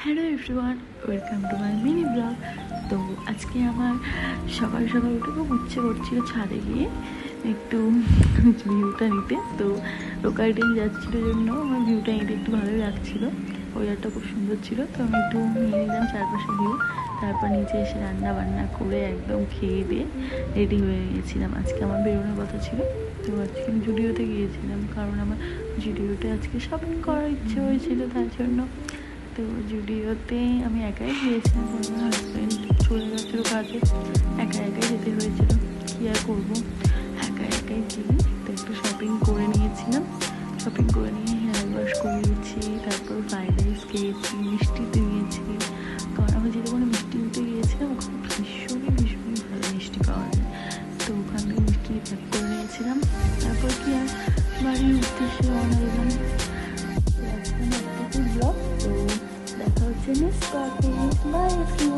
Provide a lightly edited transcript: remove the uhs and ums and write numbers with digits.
Hello everyone, welcome to my mini blog. তো আজকে আমার সকাল সকাল উঠে খুব ইচ্ছে করছিল ছাদে গিয়ে একটু ভিউটা নিতে। তো লোকাল ট্রেন যাচ্ছিল জন্য আমার ভিউটা নিতে একটু ভালোই লাগছিলো, ওয়েদারটা খুব সুন্দর ছিল। তো আমি একটু নিয়ে নিলাম চারপাশে ভিউ, তারপর নিচে এসে রান্না বান্না করে একদম খেয়ে দিয়ে রেডি হয়ে গিয়েছিলাম। আজকে আমার বেরোনোর কথা ছিল, তো আজকে আমি জুডিওতে গিয়েছিলাম কারণ আমার জুডিওতে আজকে শপিং করার ইচ্ছে হয়েছিল, তার জন্য। তো জুডিওতে আমি একাই গিয়েছিলাম, আমার হাজব্যান্ড চলে গেছিলো কাজে, একা একাই যেতে হয়েছিল, কী আর করবো, একা একাই গিয়ে তো একটু শপিং করে নিয়েছিলাম। শপিং করে নিয়ে হেয়ার ওয়াশ করিয়েছি, তারপর ফ্রাইড রাইস খেয়েছি, মিষ্টিতে নিয়েছি, কারণ আমি যেটা কোনো মিষ্টি নিতে গিয়েছিলাম ওখানে ভীষণই ভালো মিষ্টি পাওয়া যায়। তো ওখান থেকে মিষ্টি প্যাক করে নিয়েছিলাম, তারপর কি আর বাড়ির উদ্দেশ্যে রওনা দিলাম। ব্লগ, তো দেখা হচ্ছে নেক্সট ব্লগে। By everyone.